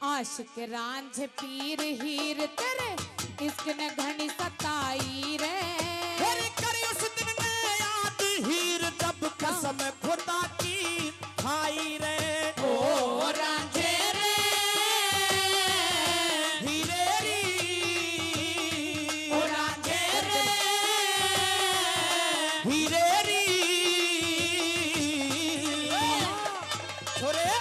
आशिक रांझ पीर हीर तेरे इश्क ने घनी सताई रे। करे उस दिन ने याद हीर जब कसम खुदा की खाई रे। ओ रांझे रे हीरे री ओ रांझे रे हीरे री छोरे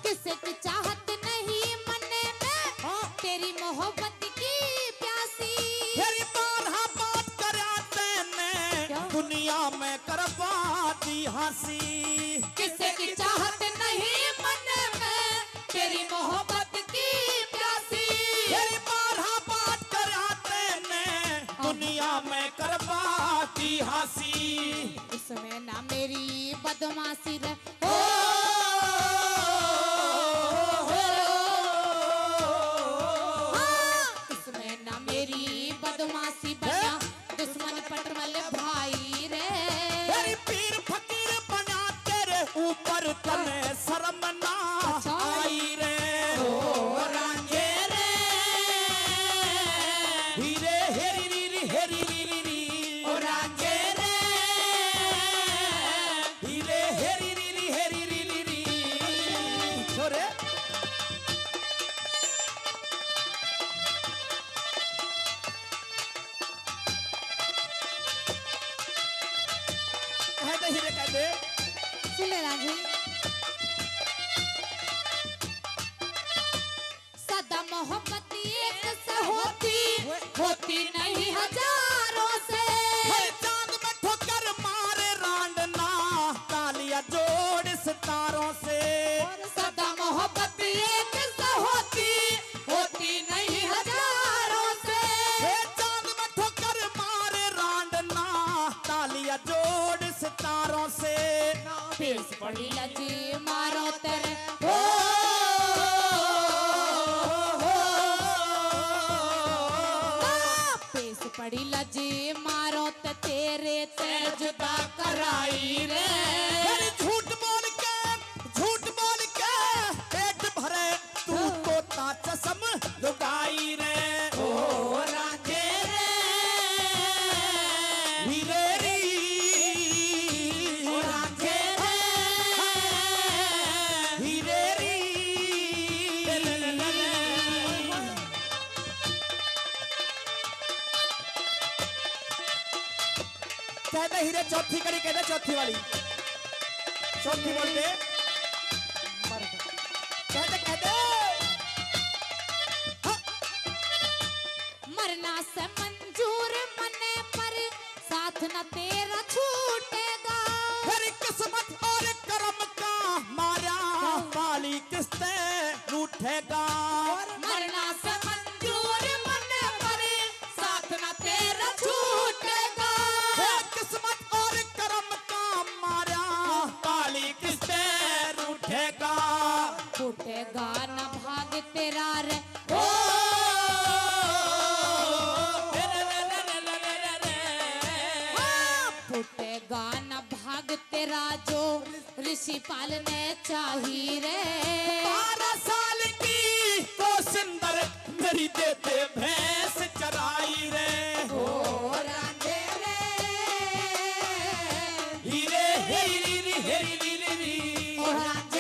किसे की चाहत नहीं मने में तेरी मोहब्बत की प्यासी। तेरी बारहा बात करा तेने दुनिया में करवाती हंसी। किसे की चाहत नहीं मने में तेरी मोहब्बत की प्यासी। तेरी बारहा बात करा तेने दुनिया में करवाती हंसी। इसमें ना मेरी बदमाशी रे इसमें ना मेरी बदमाशी बना दुश्मन पटमल भाई रे। तेरी पीर फकीर बना तेरे ऊपर तने शर्म ना आई रे। ओ रांझे रे हीरे हेरी री हेरी री री ओ रांझे रे हीरे हेरी री हेरी री छोरे कहते हीरे कहते सुन ले रांझे। सदा मोहब्बत एक से होती नहीं हजारों से। हर चांद में ठोकर मारे रांडना तालियां जोड़ सितारों से। सदा मोहब्बत एक से होती नहीं हजारों से। हर चांद में ठोकर मारे रांडना तालियां जोड़ सितारों से। पेश पड़ी लजी मारो तेरे पेश पड़ी लजी मारो ते तेरे ते जुदा कराई रे। अरे झूठ बोल के पेट भरे तू तो चसम लुगाई रे। ओ रांझे रे हीरे री ओ रांझे रे हीरे री कहते हीरे चौथी कड़ी कहते चौथी वाली चौथी बोलते कहते हाँ। मरना से मंजूर मने पर साथ न तेरा छूटेगा। फिर किस्मत और कर्म का मारा पाली किसते रूठेगा। मरना से मंजूर मने पर साथ न तेरा छूटेगा। फिर किस्मत और कर्म का मारा पाली किसते रूठेगा। छूटेगा न भाग तेरा रे ओ फूटेगा न भाग तेरा जो ऋषि पालने चाहिए रे। 12 साल की तो सुंदर मेरी देते भैंस चराई रे। ओ रांझे रे हीरे हेरी री हेरी री री ओ रांझे